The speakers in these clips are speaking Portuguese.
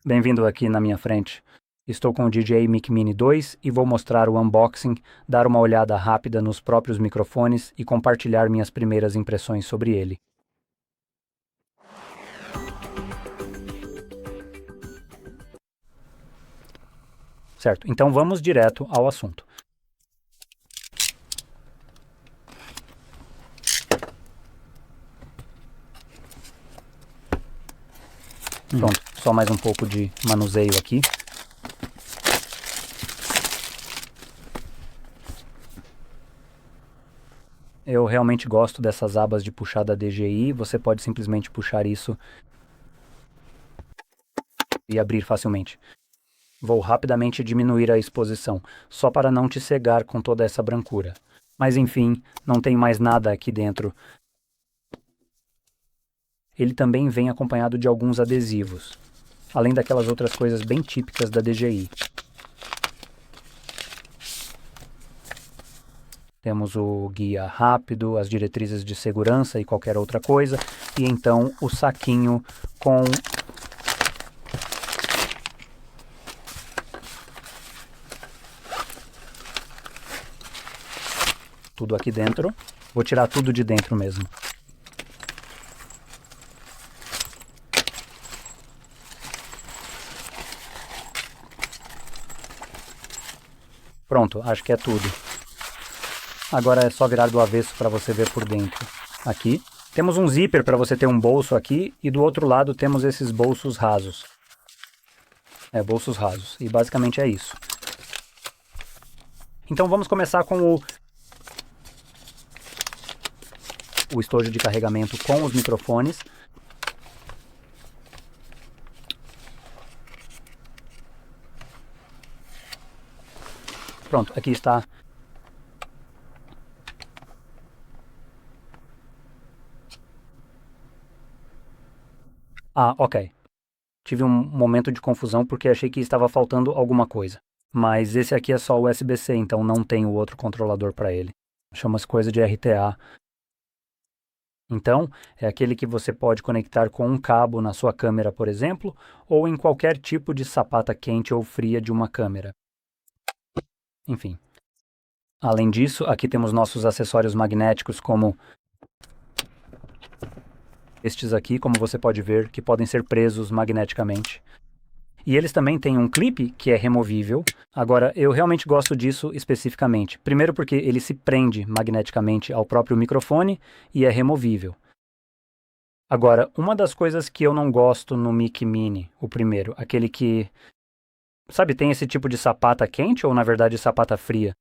Bem-vindo aqui na minha frente. Estou com o DJI Mic Mini 2 e vou mostrar o unboxing, dar uma olhada rápida nos próprios microfones e compartilhar minhas primeiras impressões sobre ele. Certo, então vamos direto ao assunto. Pronto, só mais um pouco de manuseio aqui. Eu realmente gosto dessas abas de puxar da DJI, você pode simplesmente puxar isso e abrir facilmente. Vou rapidamente diminuir a exposição, só para não te cegar com toda essa brancura. Mas enfim, não tem mais nada aqui dentro. Ele também vem acompanhado de alguns adesivos, além daquelas outras coisas bem típicas da DJI. Temos o guia rápido, as diretrizes de segurança e qualquer outra coisa, e então o saquinho com tudo aqui dentro. Vou tirar tudo de dentro mesmo. Pronto, acho que é tudo. Agora é só virar do avesso para você ver por dentro. Aqui temos um zíper para você ter um bolso aqui e do outro lado temos esses bolsos rasos. Bolsos rasos. E basicamente é isso. Então vamos começar com o estojo de carregamento com os microfones. Pronto, aqui está. Ah, ok. Tive um momento de confusão porque achei que estava faltando alguma coisa. Mas esse aqui é só USB-C, então não tem o outro controlador para ele. Chama-se coisa de RTA. Então, é aquele que você pode conectar com um cabo na sua câmera, por exemplo, ou em qualquer tipo de sapata quente ou fria de uma câmera. Enfim. Além disso, aqui temos nossos acessórios magnéticos como estes aqui, como você pode ver, que podem ser presos magneticamente. E eles também têm um clipe que é removível. Agora, eu realmente gosto disso especificamente. Primeiro porque ele se prende magneticamente ao próprio microfone e é removível. Agora, uma das coisas que eu não gosto no Mic Mini, o primeiro, aquele que, sabe, tem esse tipo de sapata quente ou na verdade sapata fria?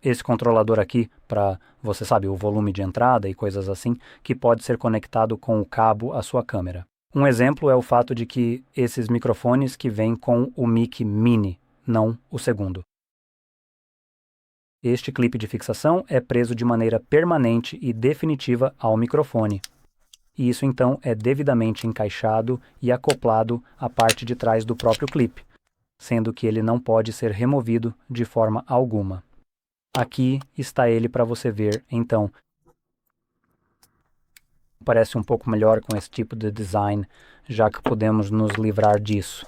Esse controlador aqui para, você sabe, o volume de entrada e coisas assim, que pode ser conectado com o cabo à sua câmera. Um exemplo é o fato de que esses microfones que vêm com o Mic Mini, não o segundo. Este clipe de fixação é preso de maneira permanente e definitiva ao microfone. E isso então é devidamente encaixado e acoplado à parte de trás do próprio clipe, sendo que ele não pode ser removido de forma alguma. Aqui está ele para você ver, então. Parece um pouco melhor com esse tipo de design, já que podemos nos livrar disso.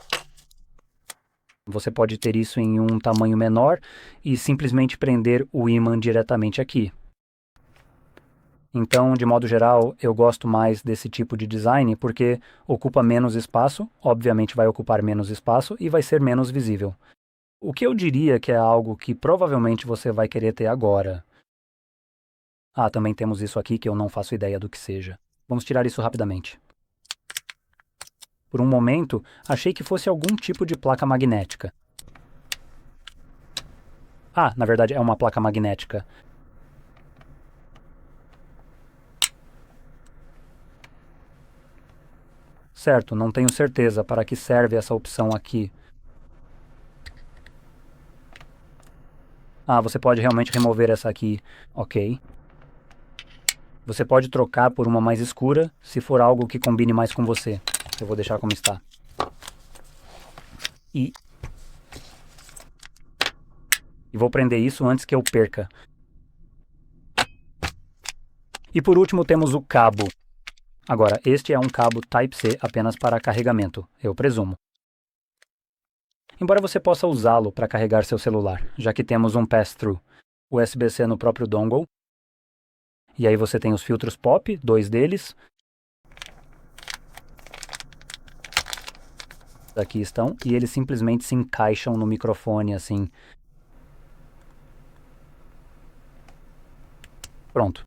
Você pode ter isso em um tamanho menor e simplesmente prender o ímã diretamente aqui. Então, de modo geral, eu gosto mais desse tipo de design porque ocupa menos espaço, obviamente vai ocupar menos espaço e vai ser menos visível. O que eu diria que é algo que provavelmente você vai querer ter agora. Ah, também temos isso aqui que eu não faço ideia do que seja. Vamos tirar isso rapidamente. Por um momento, achei que fosse algum tipo de placa magnética. Ah, na verdade é uma placa magnética. Certo, não tenho certeza para que serve essa opção aqui. Ah, você pode realmente remover essa aqui. Ok. Você pode trocar por uma mais escura, se for algo que combine mais com você. Eu vou deixar como está. E vou prender isso antes que eu perca. E por último temos o cabo. Agora, este é um cabo Type-C apenas para carregamento, eu presumo. embora você possa usá-lo para carregar seu celular, já que temos um pass-through USB-C no próprio dongle. E aí você tem os filtros pop, 2 deles. Aqui estão, e eles simplesmente se encaixam no microfone assim. Pronto.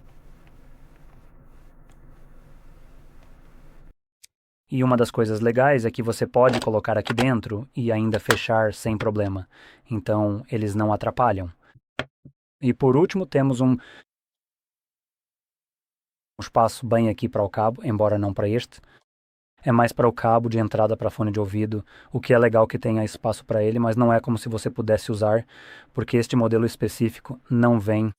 E uma das coisas legais é que você pode colocar aqui dentro e ainda fechar sem problema. Então, eles não atrapalham. E por último, temos um espaço bem aqui para o cabo, embora não para este. É mais para o cabo de entrada para fone de ouvido, o que é legal que tenha espaço para ele, mas não é como se você pudesse usar, porque este modelo específico não vem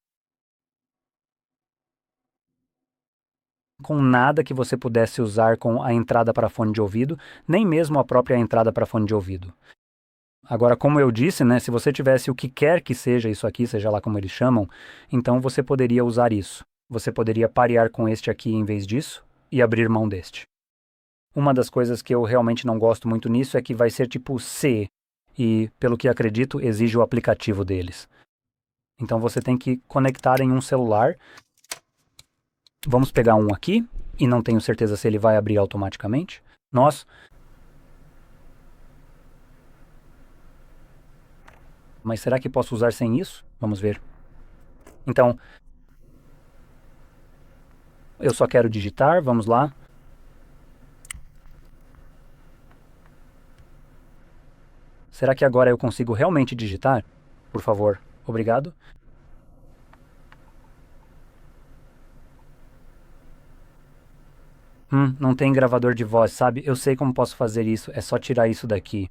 com nada que você pudesse usar com a entrada para fone de ouvido, nem mesmo a própria entrada para fone de ouvido. Agora, como eu disse, né, se você tivesse o que quer que seja isso aqui, seja lá como eles chamam, então você poderia usar isso. Você poderia parear com este aqui em vez disso e abrir mão deste. Uma das coisas que eu realmente não gosto muito nisso é que vai ser tipo C, e, pelo que acredito, exige o aplicativo deles. Então você tem que conectar em um celular. Vamos pegar um aqui, e não tenho certeza se ele vai abrir automaticamente. Mas será que posso usar sem isso? Vamos ver. Então, eu só quero digitar, vamos lá. Será que agora eu consigo realmente digitar? Por favor, obrigado. Não tem gravador de voz, sabe? Eu sei como posso fazer isso, é só tirar isso daqui.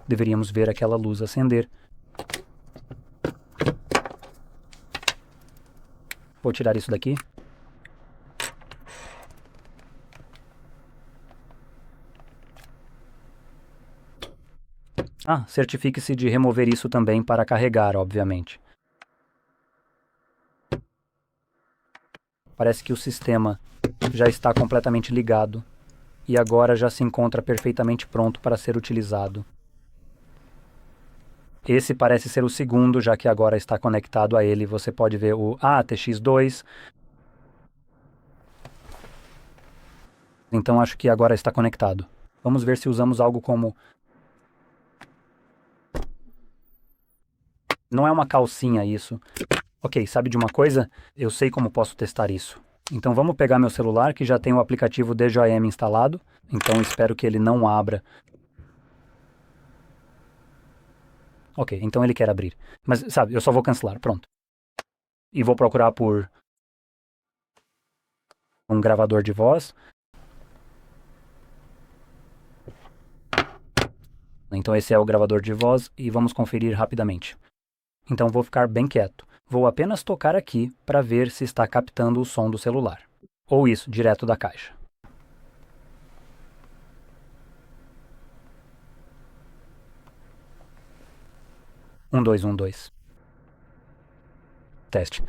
Deveríamos ver aquela luz acender. Vou tirar isso daqui. Certifique-se de remover isso também para carregar, obviamente. Parece que o sistema já está completamente ligado e agora já se encontra perfeitamente pronto para ser utilizado. Esse parece ser o segundo, já que agora está conectado a ele. Você pode ver o TX2. Então acho que agora está conectado. Vamos ver se usamos algo como... Não é uma calcinha isso. Ok, sabe de uma coisa? Eu sei como posso testar isso. Então vamos pegar meu celular, que já tem o aplicativo DJM instalado. Então espero que ele não abra. Ok, então ele quer abrir. Mas, sabe, eu só vou cancelar, pronto. E vou procurar por um gravador de voz. Então esse é o gravador de voz e vamos conferir rapidamente. Então vou ficar bem quieto. Vou apenas tocar aqui para ver se está captando o som do celular. Ou isso, direto da caixa. Um, dois. Teste.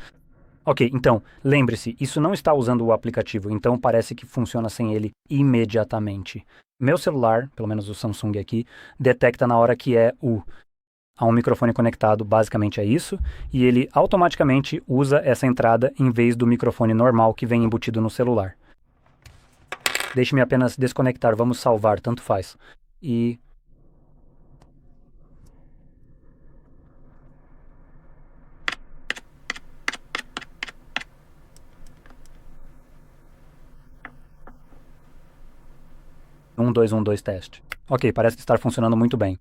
Ok, então, lembre-se, isso não está usando o aplicativo, então parece que funciona sem ele imediatamente. Meu celular, pelo menos o Samsung aqui, detecta na hora que há um microfone conectado, basicamente é isso, e ele automaticamente usa essa entrada em vez do microfone normal que vem embutido no celular. Deixe-me apenas desconectar, vamos salvar, tanto faz. E... um, dois, teste. Ok, parece estar funcionando muito bem.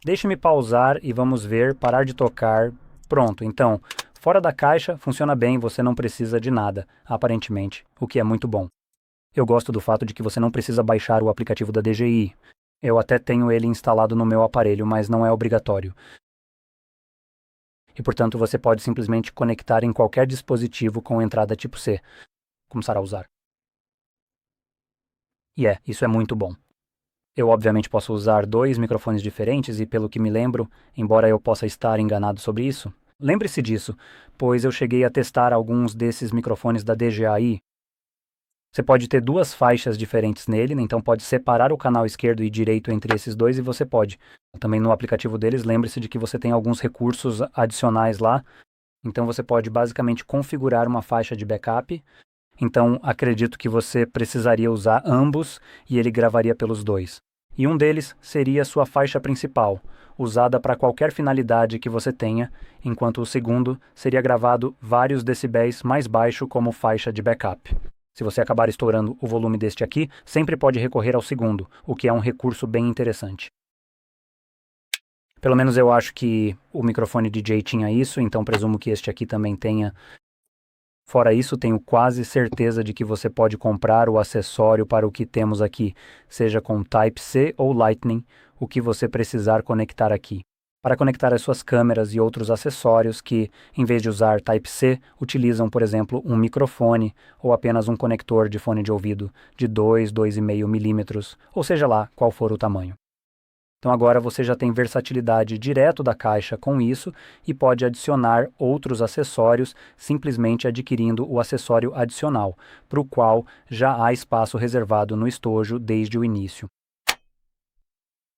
Deixe-me pausar e vamos ver, parar de tocar. Pronto, então, fora da caixa, funciona bem, você não precisa de nada, aparentemente, o que é muito bom. Eu gosto do fato de que você não precisa baixar o aplicativo da DJI. Eu até tenho ele instalado no meu aparelho, mas não é obrigatório. E, portanto, você pode simplesmente conectar em qualquer dispositivo com entrada tipo C. Começar a usar. E isso é muito bom. Eu obviamente posso usar 2 microfones diferentes e, pelo que me lembro, embora eu possa estar enganado sobre isso, lembre-se disso, pois eu cheguei a testar alguns desses microfones da DJI Você pode ter duas faixas diferentes nele, né? Então pode separar o canal esquerdo e direito entre esses dois e você pode. Também no aplicativo deles, lembre-se de que você tem alguns recursos adicionais lá. Então você pode basicamente configurar uma faixa de backup. Então acredito que você precisaria usar ambos e ele gravaria pelos dois. E um deles seria a sua faixa principal, usada para qualquer finalidade que você tenha, enquanto o segundo seria gravado vários decibéis mais baixo como faixa de backup. Se você acabar estourando o volume deste aqui, sempre pode recorrer ao segundo, o que é um recurso bem interessante. Pelo menos eu acho que o microfone DJ tinha isso, então presumo que este aqui também tenha. Fora isso, tenho quase certeza de que você pode comprar o acessório para o que temos aqui, seja com Type-C ou Lightning, o que você precisar conectar aqui. Para conectar as suas câmeras e outros acessórios que, em vez de usar Type-C, utilizam, por exemplo, um microfone ou apenas um conector de fone de ouvido de 2,5 milímetros, ou seja lá qual for o tamanho. Então agora você já tem versatilidade direto da caixa com isso e pode adicionar outros acessórios simplesmente adquirindo o acessório adicional, para o qual já há espaço reservado no estojo desde o início.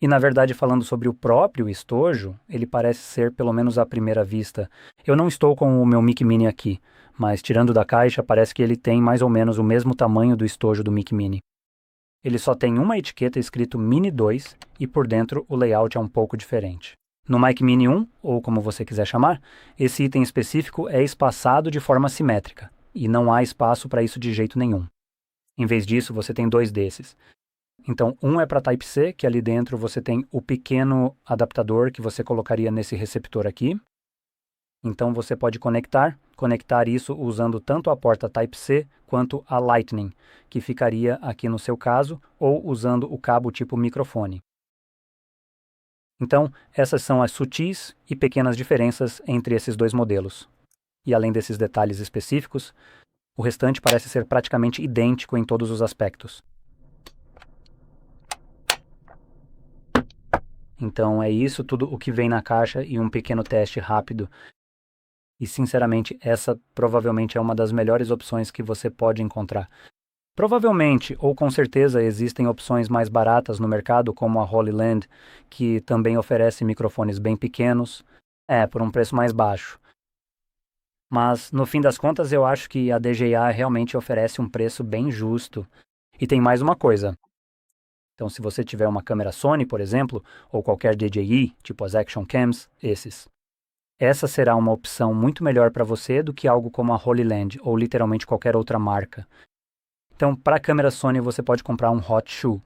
E na verdade, falando sobre o próprio estojo, ele parece ser, pelo menos à primeira vista. Eu não estou com o meu Mic Mini aqui, mas tirando da caixa, parece que ele tem mais ou menos o mesmo tamanho do estojo do Mic Mini. Ele só tem uma etiqueta escrito Mini 2 e por dentro o layout é um pouco diferente. No Mic Mini 1, ou como você quiser chamar, esse item específico é espaçado de forma simétrica, e não há espaço para isso de jeito nenhum. Em vez disso, você tem dois desses. Então, um é para Type-C, que ali dentro você tem o pequeno adaptador que você colocaria nesse receptor aqui. Então, você pode conectar isso usando tanto a porta Type-C quanto a Lightning, que ficaria aqui no seu caso, ou usando o cabo tipo microfone. Então, essas são as sutis e pequenas diferenças entre esses dois modelos. E além desses detalhes específicos, o restante parece ser praticamente idêntico em todos os aspectos. Então é isso tudo o que vem na caixa e um pequeno teste rápido. E sinceramente, essa provavelmente é uma das melhores opções que você pode encontrar. Provavelmente, ou com certeza, existem opções mais baratas no mercado, como a Holy Land, que também oferece microfones bem pequenos, por um preço mais baixo. Mas, no fim das contas, eu acho que a DJI realmente oferece um preço bem justo. E tem mais uma coisa. Então, se você tiver uma câmera Sony, por exemplo, ou qualquer DJI, tipo as Action Cams, essa será uma opção muito melhor para você do que algo como a Holy Land, ou literalmente qualquer outra marca. Então, para a câmera Sony, você pode comprar um Hot Shoe.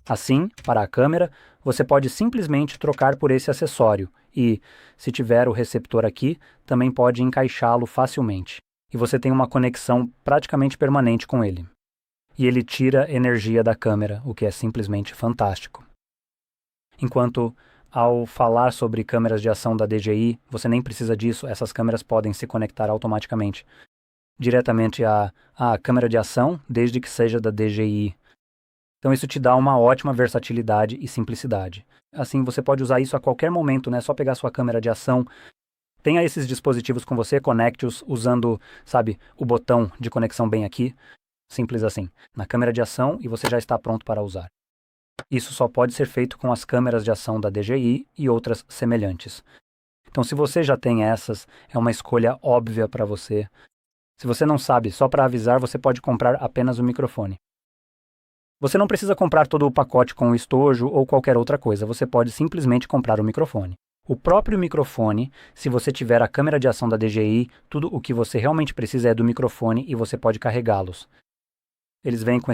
Assim, para a câmera, você pode simplesmente trocar por esse acessório e, se tiver o receptor aqui, também pode encaixá-lo facilmente. E você tem uma conexão praticamente permanente com ele. E ele tira energia da câmera, o que é simplesmente fantástico. Enquanto, ao falar sobre câmeras de ação da DJI, você nem precisa disso, essas câmeras podem se conectar automaticamente diretamente à câmera de ação, desde que seja da DJI. Então isso te dá uma ótima versatilidade e simplicidade. Assim, você pode usar isso a qualquer momento, né? Só pegar sua câmera de ação, tenha esses dispositivos com você, conecte-os usando, o botão de conexão bem aqui. Simples assim, na câmera de ação e você já está pronto para usar. Isso só pode ser feito com as câmeras de ação da DJI e outras semelhantes. Então, se você já tem essas, é uma escolha óbvia para você. Se você não sabe, só para avisar, você pode comprar apenas o microfone. Você não precisa comprar todo o pacote com o estojo ou qualquer outra coisa, você pode simplesmente comprar o microfone. O próprio microfone, se você tiver a câmera de ação da DJI, tudo o que você realmente precisa é do microfone e você pode carregá-los. Eles vêm com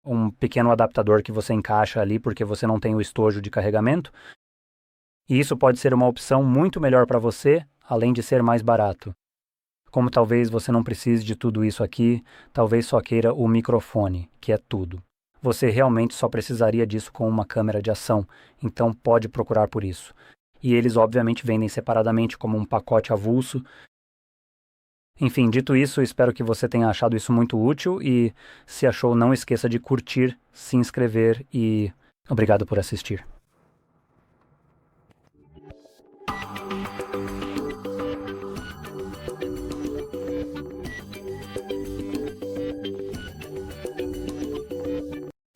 um pequeno adaptador que você encaixa ali porque você não tem o estojo de carregamento. E isso pode ser uma opção muito melhor para você, além de ser mais barato. Como talvez você não precise de tudo isso aqui, talvez só queira o microfone, que é tudo. Você realmente só precisaria disso com uma câmera de ação, então pode procurar por isso. E eles obviamente vendem separadamente como um pacote avulso. Enfim, dito isso, espero que você tenha achado isso muito útil e, se achou, não esqueça de curtir, se inscrever e obrigado por assistir.